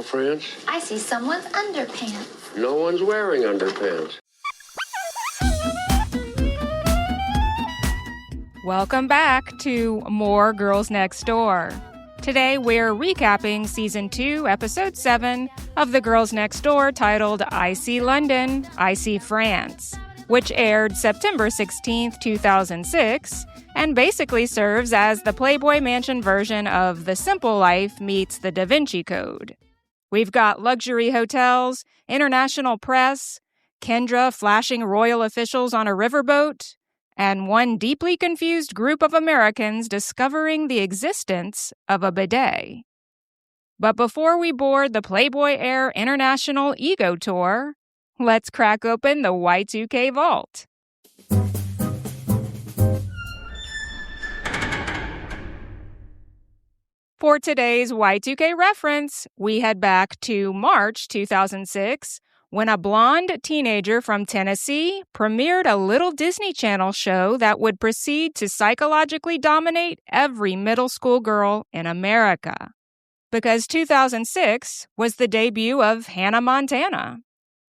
girlfriends? I see someone's underpants. No one's wearing underpants. Welcome back to More Girls Next Door. Today we're recapping Season 2, Episode 7 of The Girls Next Door titled I See London, I See France, which aired September 16th, 2006, and basically serves as the Playboy Mansion version of The Simple Life meets The Da Vinci Code. We've got luxury hotels, international press, Kendra flashing royal officials on a riverboat, and one deeply confused group of Americans discovering the existence of a bidet. But before we board the Playboy Air International Ego Tour, let's crack open the Y2K vault. For today's Y2K reference, we head back to March 2006, when a blonde teenager from Tennessee premiered a little Disney Channel show that would proceed to psychologically dominate every middle school girl in America. Because 2006 was the debut of Hannah Montana.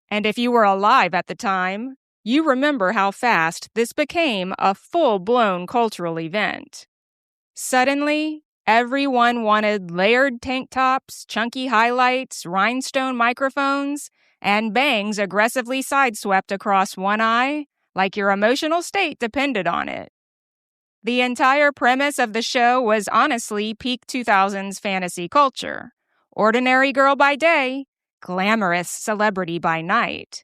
And if you were alive at the time, you remember how fast this became a full-blown cultural event. Suddenly, everyone wanted layered tank tops, chunky highlights, rhinestone microphones, and bangs aggressively sideswept across one eye, like your emotional state depended on it. The entire premise of the show was honestly peak 2000s fantasy culture. Ordinary girl by day, glamorous celebrity by night.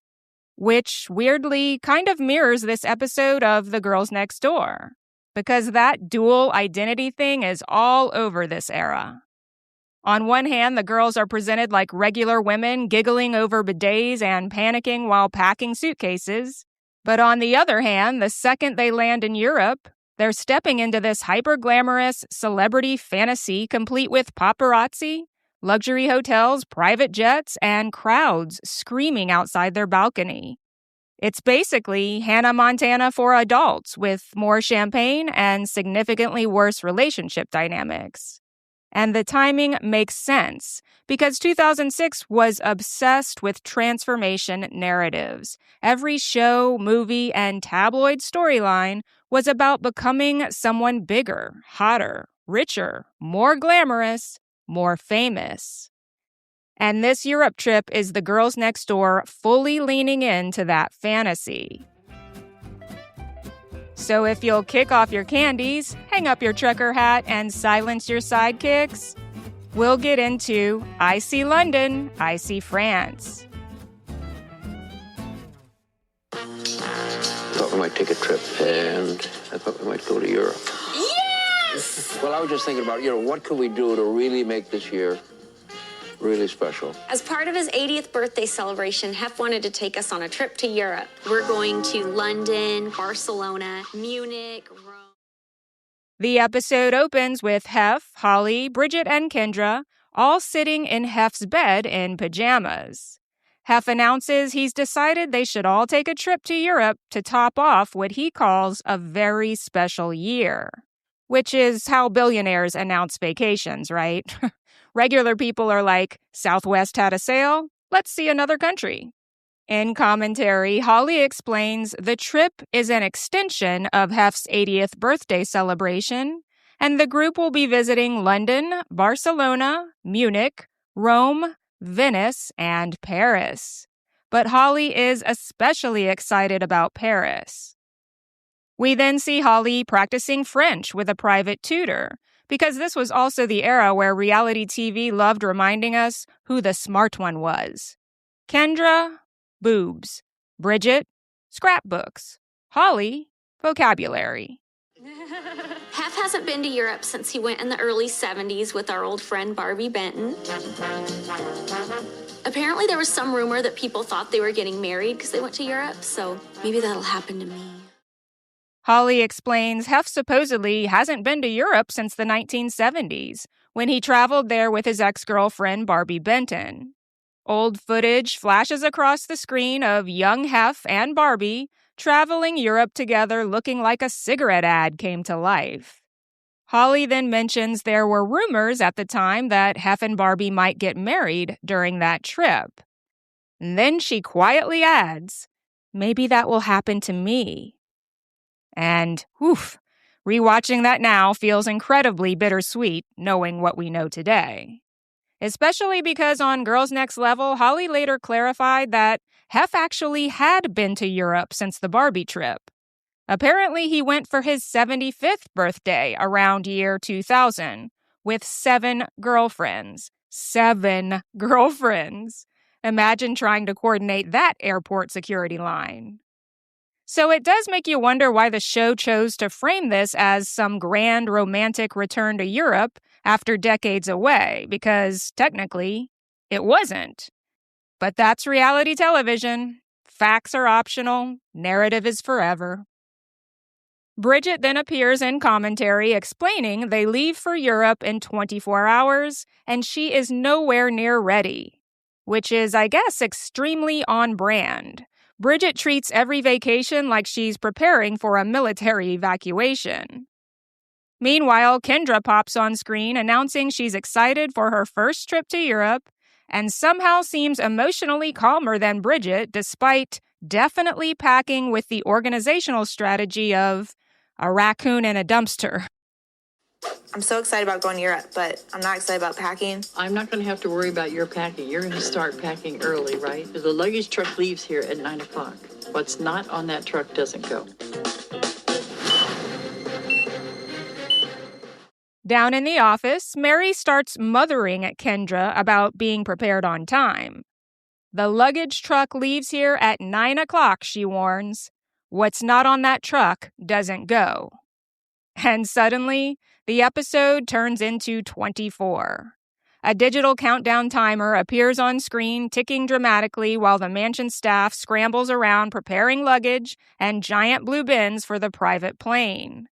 Which, weirdly, kind of mirrors this episode of The Girls Next Door. Because that dual identity thing is all over this era. On one hand, the girls are presented like regular women giggling over bidets and panicking while packing suitcases. But on the other hand, the second they land in Europe, they're stepping into this hyper-glamorous celebrity fantasy complete with paparazzi, luxury hotels, private jets, and crowds screaming outside their balcony. It's basically Hannah Montana for adults with more champagne and significantly worse relationship dynamics. And the timing makes sense, because 2006 was obsessed with transformation narratives. Every show, movie, and tabloid storyline was about becoming someone bigger, hotter, richer, more glamorous, more famous. And this Europe trip is The Girls Next Door fully leaning into that fantasy. So if you'll kick off your candies, hang up your trucker hat, and silence your sidekicks, we'll get into I See London, I See France. I thought we might take a trip, and I thought we might go to Europe. Yes! Well, I was just thinking about, what could we do to really make this year really special? As part of his 80th birthday celebration, Hef wanted to take us on a trip to Europe. We're going to London, Barcelona, Munich, Rome. The episode opens with Hef, Holly, Bridget, and Kendra all sitting in Hef's bed in pajamas. Hef announces he's decided they should all take a trip to Europe to top off what he calls a very special year. Which is how billionaires announce vacations, right? Regular people are like, Southwest had a sale, let's see another country. In commentary, Holly explains the trip is an extension of Hef's 80th birthday celebration, and the group will be visiting London, Barcelona, Munich, Rome, Venice, and Paris. But Holly is especially excited about Paris. We then see Holly practicing French with a private tutor, because this was also the era where reality TV loved reminding us who the smart one was. Kendra, boobs. Bridget, scrapbooks. Holly, vocabulary. Hef hasn't been to Europe since he went in the early 70s with our old friend Barbie Benton. Apparently there was some rumor that people thought they were getting married because they went to Europe, so maybe that'll happen to me. Holly explains Hef supposedly hasn't been to Europe since the 1970s, when he traveled there with his ex-girlfriend Barbie Benton. Old footage flashes across the screen of young Hef and Barbie traveling Europe together looking like a cigarette ad came to life. Holly then mentions there were rumors at the time that Hef and Barbie might get married during that trip. And then she quietly adds, maybe that will happen to me. And, rewatching that now feels incredibly bittersweet knowing what we know today. Especially because on Girls Next Level, Holly later clarified that Hef actually had been to Europe since the Barbie trip. Apparently, he went for his 75th birthday around year 2000 with 7 girlfriends. 7 girlfriends. Imagine trying to coordinate that airport security line. So it does make you wonder why the show chose to frame this as some grand romantic return to Europe after decades away, because technically, it wasn't. But that's reality television. Facts are optional. Narrative is forever. Bridget then appears in commentary explaining they leave for Europe in 24 hours, and she is nowhere near ready. Which is, I guess, extremely on brand. Bridget treats every vacation like she's preparing for a military evacuation. Meanwhile, Kendra pops on screen announcing she's excited for her first trip to Europe and somehow seems emotionally calmer than Bridget despite definitely packing with the organizational strategy of a raccoon in a dumpster. I'm so excited about going to Europe, but I'm not excited about packing. I'm not going to have to worry about your packing. You're going to start packing early, right? Because the luggage truck leaves here at 9 o'clock. What's not on that truck doesn't go. Down in the office, Mary starts mothering at Kendra about being prepared on time. The luggage truck leaves here at 9 o'clock, she warns. What's not on that truck doesn't go. And suddenly, the episode turns into 24. A digital countdown timer appears on screen, ticking dramatically while the mansion staff scrambles around preparing luggage and giant blue bins for the private plane.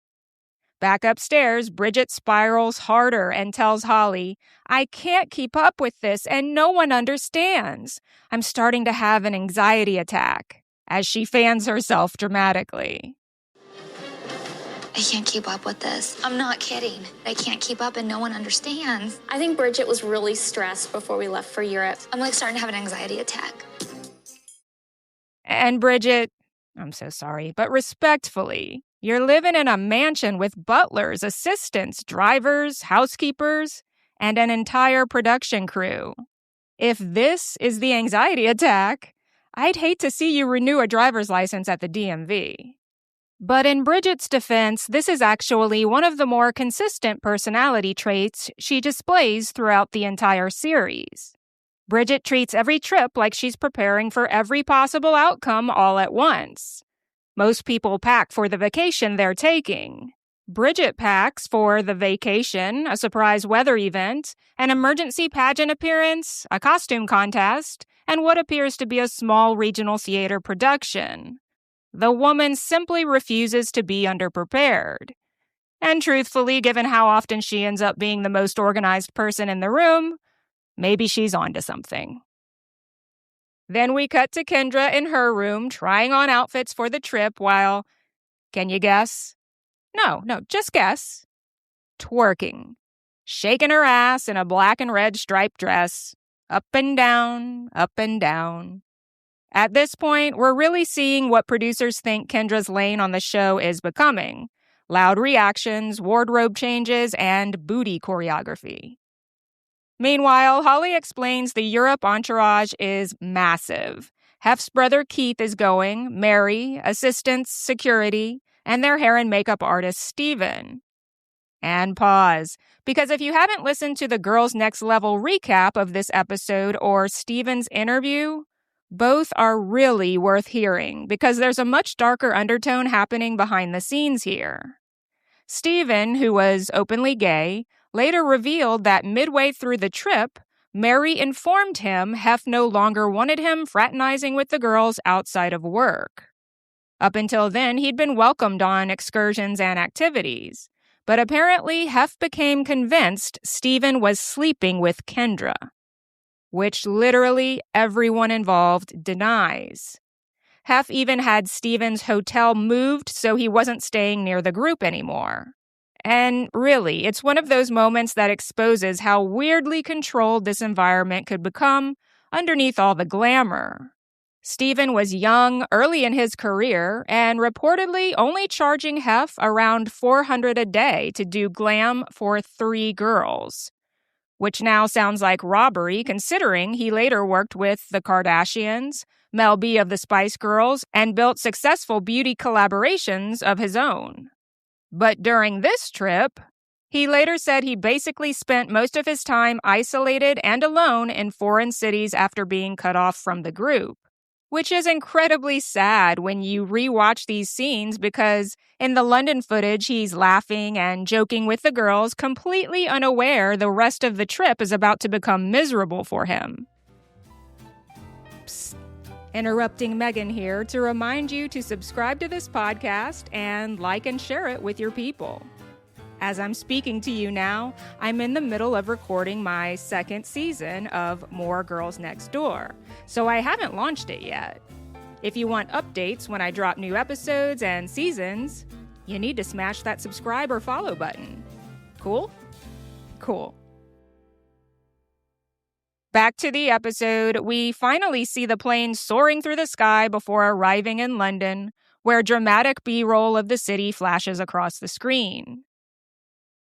Back upstairs, Bridget spirals harder and tells Holly, I can't keep up with this and no one understands. I'm starting to have an anxiety attack, as she fans herself dramatically. I can't keep up with this. I'm not kidding. I can't keep up and no one understands. I think Bridget was really stressed before we left for Europe. I'm like starting to have an anxiety attack. And Bridget, I'm so sorry, but respectfully, you're living in a mansion with butlers, assistants, drivers, housekeepers, and an entire production crew. If this is the anxiety attack, I'd hate to see you renew a driver's license at the DMV. But in Bridget's defense, this is actually one of the more consistent personality traits she displays throughout the entire series. Bridget treats every trip like she's preparing for every possible outcome all at once. Most people pack for the vacation they're taking. Bridget packs for the vacation, a surprise weather event, an emergency pageant appearance, a costume contest, and what appears to be a small regional theater production. The woman simply refuses to be underprepared. And truthfully, given how often she ends up being the most organized person in the room, maybe she's onto something. Then we cut to Kendra in her room trying on outfits for the trip while, can you guess? No, just guess. Twerking. Shaking her ass in a black and red striped dress. Up and down, up and down. At this point, we're really seeing what producers think Kendra's lane on the show is becoming. Loud reactions, wardrobe changes, and booty choreography. Meanwhile, Holly explains the Europe entourage is massive. Hef's brother Keith is going, Mary, assistants, security, and their hair and makeup artist Steven. And pause, because if you haven't listened to the Girls Next Level recap of this episode or Steven's interview, both are really worth hearing because there's a much darker undertone happening behind the scenes here. Steven, who was openly gay, later revealed that midway through the trip, Mary informed him Hef no longer wanted him fraternizing with the girls outside of work. Up until then, he'd been welcomed on excursions and activities, but apparently Hef became convinced Steven was sleeping with Kendra, which literally everyone involved denies. Hef even had Steven's hotel moved so he wasn't staying near the group anymore. And really, it's one of those moments that exposes how weirdly controlled this environment could become underneath all the glamour. Stephen was young, early in his career, and reportedly only charging Hef around $400 a day to do glam for 3 girls, which now sounds like robbery considering he later worked with the Kardashians, Mel B of the Spice Girls, and built successful beauty collaborations of his own. But during this trip, he later said he basically spent most of his time isolated and alone in foreign cities after being cut off from the group. Which is incredibly sad when you rewatch these scenes because in the London footage, he's laughing and joking with the girls, completely unaware the rest of the trip is about to become miserable for him. Psst. Interrupting Megan here to remind you to subscribe to this podcast and like and share it with your people. As I'm speaking to you now, I'm in the middle of recording my 2nd season of More Girls Next Door, so I haven't launched it yet. If you want updates when I drop new episodes and seasons, you need to smash that subscribe or follow button. Cool? Cool. Back to the episode, we finally see the plane soaring through the sky before arriving in London, where dramatic B-roll of the city flashes across the screen.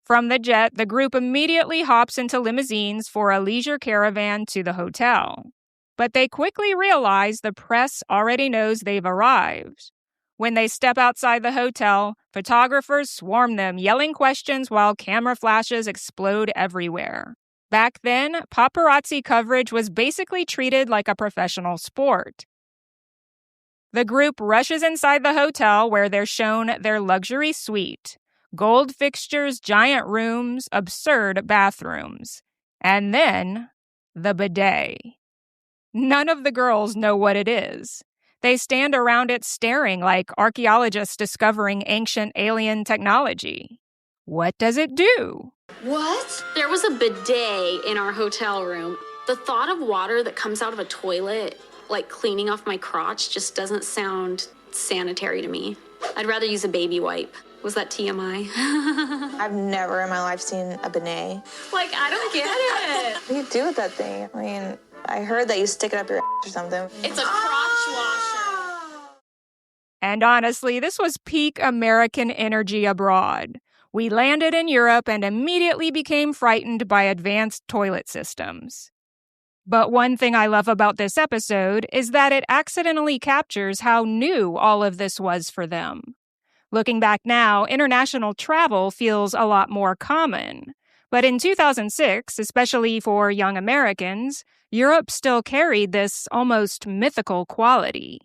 From the jet, the group immediately hops into limousines for a leisure caravan to the hotel. But they quickly realize the press already knows they've arrived. When they step outside the hotel, photographers swarm them, yelling questions while camera flashes explode everywhere. Back then, paparazzi coverage was basically treated like a professional sport. The group rushes inside the hotel where they're shown their luxury suite. Gold fixtures, giant rooms, absurd bathrooms. And then, the bidet. None of the girls know what it is. They stand around it staring like archaeologists discovering ancient alien technology. What does it do? What? There was a bidet in our hotel room. The thought of water that comes out of a toilet, like cleaning off my crotch, just doesn't sound sanitary to me. I'd rather use a baby wipe. Was that TMI? I've never in my life seen a bidet. Like, I don't get it. What do you do with that thing? I mean, I heard that you stick it up your ass or something. It's a crotch washer. And honestly, this was peak American energy abroad. We landed in Europe and immediately became frightened by advanced toilet systems. But one thing I love about this episode is that it accidentally captures how new all of this was for them. Looking back now, international travel feels a lot more common. But in 2006, especially for young Americans, Europe still carried this almost mythical quality.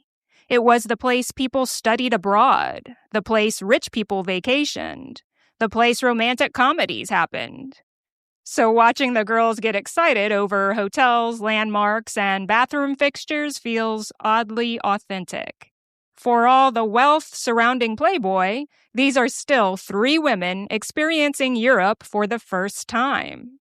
It was the place people studied abroad, the place rich people vacationed, the place romantic comedies happened. So watching the girls get excited over hotels, landmarks, and bathroom fixtures feels oddly authentic. For all the wealth surrounding Playboy, these are still 3 women experiencing Europe for the first time.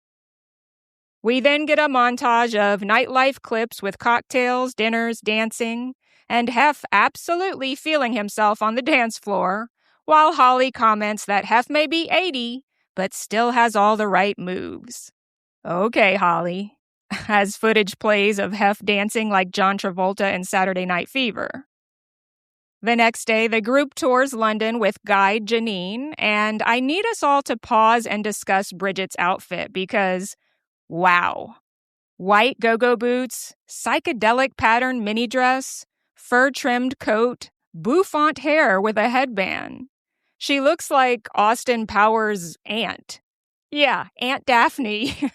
We then get a montage of nightlife clips with cocktails, dinners, dancing, and Hef absolutely feeling himself on the dance floor, while Holly comments that Hef may be 80, but still has all the right moves. Okay, Holly, as footage plays of Hef dancing like John Travolta in Saturday Night Fever. The next day, the group tours London with guide Janine, and I need us all to pause and discuss Bridget's outfit because, wow. White go-go boots, psychedelic pattern mini dress, fur-trimmed coat, bouffant hair with a headband. She looks like Austin Powers' aunt. Yeah, Aunt Daphne.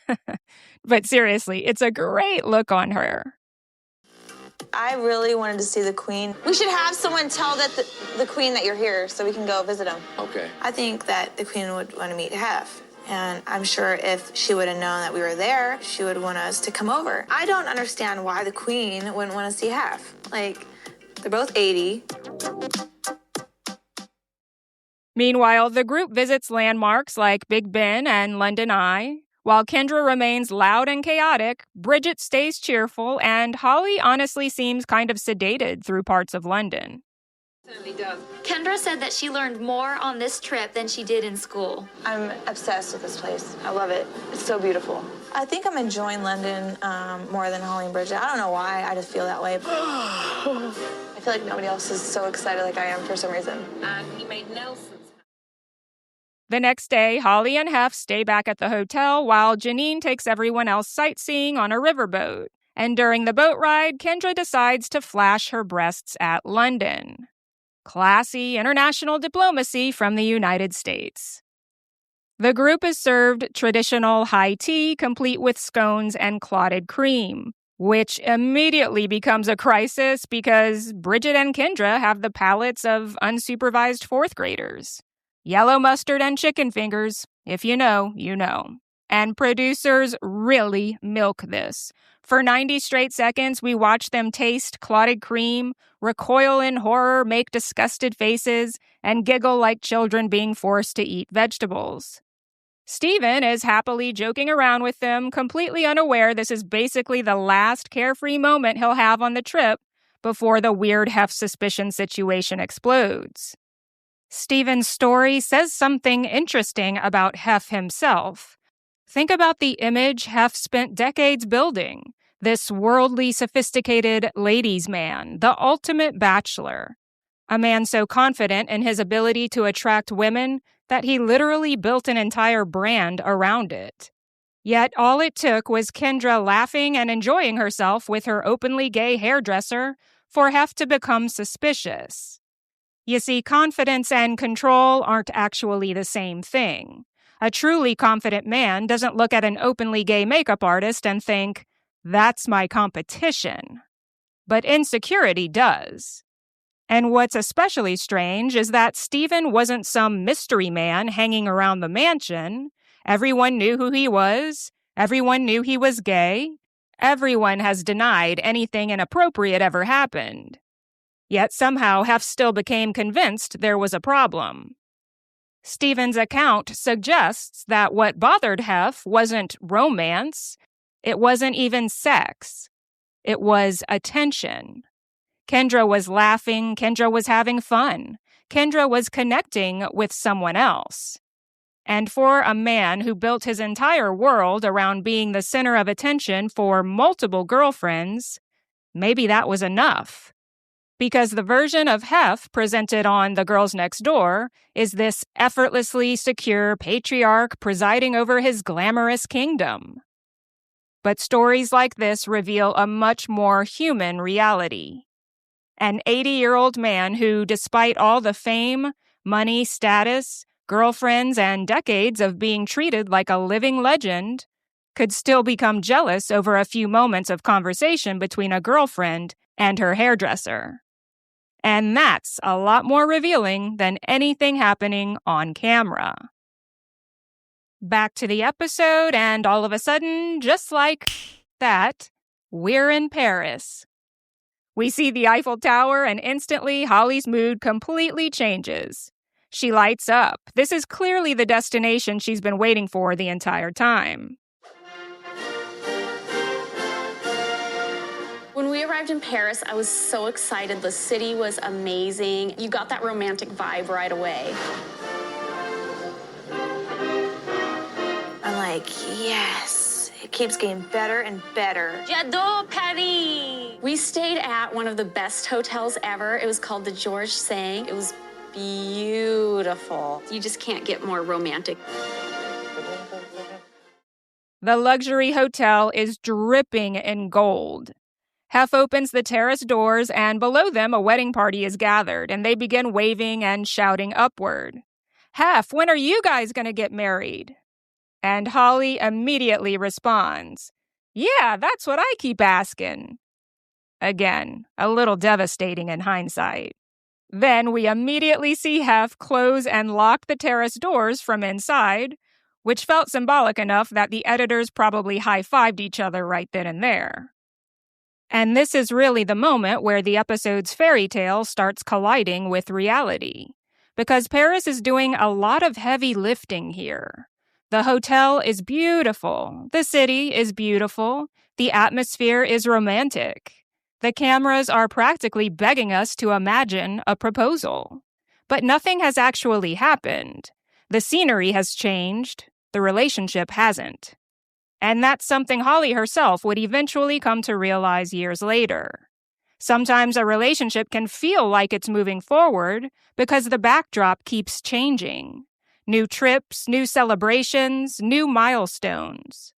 But seriously, it's a great look on her. I really wanted to see the Queen. We should have someone tell the Queen that you're here so we can go visit him. Okay. I think that the Queen would want to meet Hef. And I'm sure if she would have known that we were there, she would want us to come over. I don't understand why the Queen wouldn't want to see Hef. Like, they're both 80. Meanwhile, the group visits landmarks like Big Ben and London Eye. While Kendra remains loud and chaotic, Bridget stays cheerful, and Holly honestly seems kind of sedated through parts of London. Kendra said that she learned more on this trip than she did in school. I'm obsessed with this place. I love it. It's so beautiful. I think I'm enjoying London more than Holly and Bridget. I don't know why. I just feel that way. I feel like nobody else is so excited like I am for some reason. And he made Nelson's. The next day, Holly and Hef stay back at the hotel while Janine takes everyone else sightseeing on a riverboat. And during the boat ride, Kendra decides to flash her breasts at London. Classy international diplomacy from the United States. The group is served traditional high tea complete with scones and clotted cream, which immediately becomes a crisis because Bridget and Kendra have the palates of unsupervised fourth graders. Yellow mustard and chicken fingers. If you know, you know. And producers really milk this. For 90 straight seconds, we watch them taste clotted cream, recoil in horror, make disgusted faces, and giggle like children being forced to eat vegetables. Steven is happily joking around with them, completely unaware this is basically the last carefree moment he'll have on the trip before the weird Hef suspicion situation explodes. Steven's story says something interesting about Hef himself. Think about the image Hef spent decades building. This worldly, sophisticated ladies' man, the ultimate bachelor. A man so confident in his ability to attract women that he literally built an entire brand around it. Yet all it took was Kendra laughing and enjoying herself with her openly gay hairdresser for Hef to become suspicious. You see, confidence and control aren't actually the same thing. A truly confident man doesn't look at an openly gay makeup artist and think, "That's my competition." But insecurity does. And what's especially strange is that Steven wasn't some mystery man hanging around the mansion. Everyone knew who he was. Everyone knew he was gay. Everyone has denied anything inappropriate ever happened. Yet somehow Hef still became convinced there was a problem. Steven's account suggests that what bothered Hef wasn't romance. It wasn't even sex. It was attention. Kendra was laughing. Kendra was having fun. Kendra was connecting with someone else. And for a man who built his entire world around being the center of attention for multiple girlfriends, maybe that was enough. Because the version of Hef presented on The Girls Next Door is this effortlessly secure patriarch presiding over his glamorous kingdom. But stories like this reveal a much more human reality. An 80-year-old man who, despite all the fame, money, status, girlfriends, and decades of being treated like a living legend, could still become jealous over a few moments of conversation between a girlfriend and her hairdresser. And that's a lot more revealing than anything happening on camera. Back to the episode, and all of a sudden, just like that, we're in Paris. We see the Eiffel Tower, and instantly Holly's mood completely changes. She lights up. This is clearly the destination she's been waiting for the entire time. When we arrived in Paris, I was so excited. The city was amazing. You got that romantic vibe right away. I'm like, yes. It keeps getting better and better. J'adore Paris! We stayed at one of the best hotels ever. It was called the Georges Cinq. It was beautiful. You just can't get more romantic. The luxury hotel is dripping in gold. Hef opens the terrace doors, and below them a wedding party is gathered, and they begin waving and shouting upward. "Hef, when are you guys going to get married?" And Holly immediately responds, "Yeah, that's what I keep asking." Again, a little devastating in hindsight. Then we immediately see Hef close and lock the terrace doors from inside, which felt symbolic enough that the editors probably high-fived each other right then and there. And this is really the moment where the episode's fairy tale starts colliding with reality, because Paris is doing a lot of heavy lifting here. The hotel is beautiful, the city is beautiful, the atmosphere is romantic. The cameras are practically begging us to imagine a proposal. But nothing has actually happened. The scenery has changed. The relationship hasn't. And that's something Holly herself would eventually come to realize years later. Sometimes a relationship can feel like it's moving forward because the backdrop keeps changing. New trips, new celebrations, new milestones.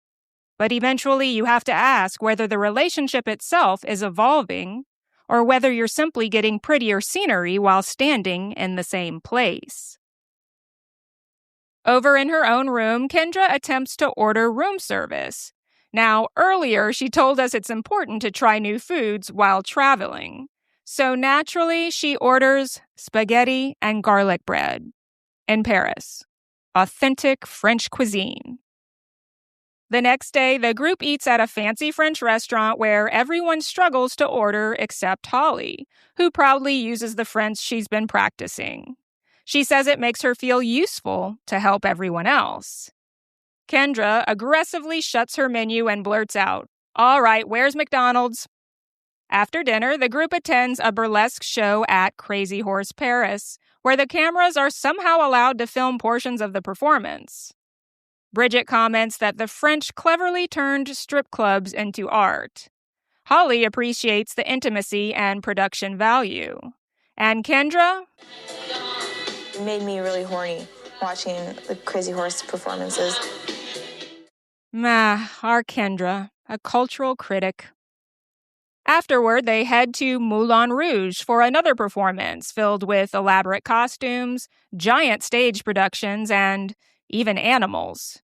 But eventually you have to ask whether the relationship itself is evolving or whether you're simply getting prettier scenery while standing in the same place. Over in her own room, Kendra attempts to order room service. Now, earlier she told us it's important to try new foods while traveling. So naturally, she orders spaghetti and garlic bread in Paris. Authentic French cuisine. The next day, the group eats at a fancy French restaurant where everyone struggles to order except Holly, who proudly uses the French she's been practicing. She says it makes her feel useful to help everyone else. Kendra aggressively shuts her menu and blurts out, "All right, where's McDonald's?" After dinner, the group attends a burlesque show at Crazy Horse Paris, where the cameras are somehow allowed to film portions of the performance. Bridget comments that the French cleverly turned strip clubs into art. Holly appreciates the intimacy and production value. And Kendra? It made me really horny watching the Crazy Horse performances. Our Kendra, a cultural critic. Afterward, they head to Moulin Rouge for another performance filled with elaborate costumes, giant stage productions, and even animals.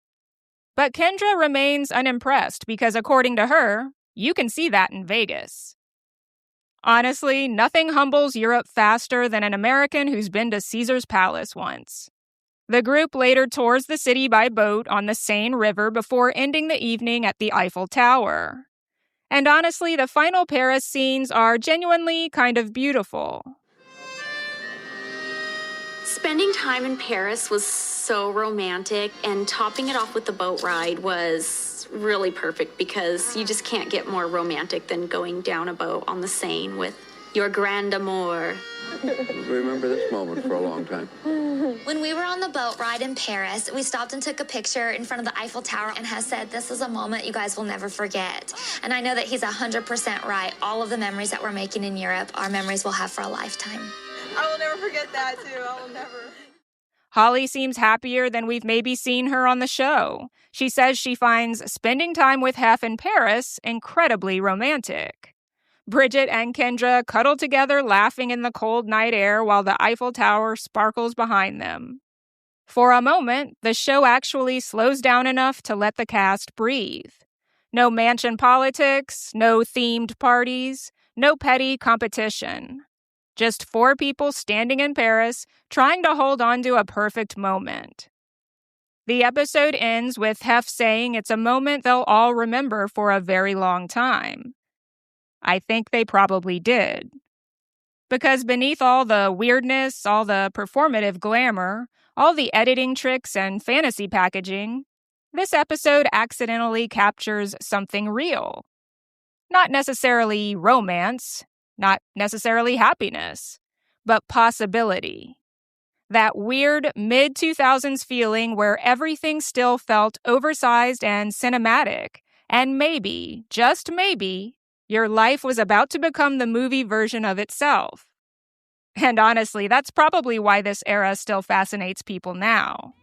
But Kendra remains unimpressed because, according to her, you can see that in Vegas. Honestly, nothing humbles Europe faster than an American who's been to Caesar's Palace once. The group later tours the city by boat on the Seine River before ending the evening at the Eiffel Tower. And honestly, the final Paris scenes are genuinely kind of beautiful. Spending time in Paris was so romantic, and topping it off with the boat ride was really perfect because you just can't get more romantic than going down a boat on the Seine with your grand amour. Remember this moment for a long time. When we were on the boat ride in Paris, we stopped and took a picture in front of the Eiffel Tower and has said, "This is a moment you guys will never forget." And I know that he's 100% right. All of the memories that we're making in Europe are memories we'll have for a lifetime. I will never forget that, too. I will never. Holly seems happier than we've maybe seen her on the show. She says she finds spending time with Hef in Paris incredibly romantic. Bridget and Kendra cuddle together, laughing in the cold night air while the Eiffel Tower sparkles behind them. For a moment, the show actually slows down enough to let the cast breathe. No mansion politics, no themed parties, no petty competition. Just 4 people standing in Paris, trying to hold on to a perfect moment. The episode ends with Hef saying it's a moment they'll all remember for a very long time. I think they probably did. Because beneath all the weirdness, all the performative glamour, all the editing tricks and fantasy packaging, this episode accidentally captures something real. Not necessarily romance, not necessarily happiness, but possibility. That weird mid-2000s feeling where everything still felt oversized and cinematic, and maybe, just maybe, your life was about to become the movie version of itself. And honestly, that's probably why this era still fascinates people now.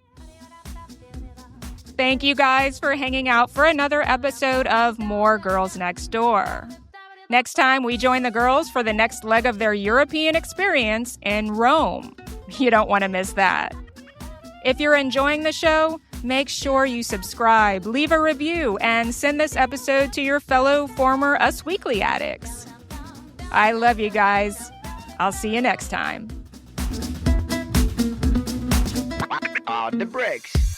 Thank you guys for hanging out for another episode of More Girls Next Door. Next time, we join the girls for the next leg of their European experience in Rome. You don't want to miss that. If you're enjoying the show, make sure you subscribe, leave a review, and send this episode to your fellow former Us Weekly addicts. I love you guys. I'll see you next time. On the bricks.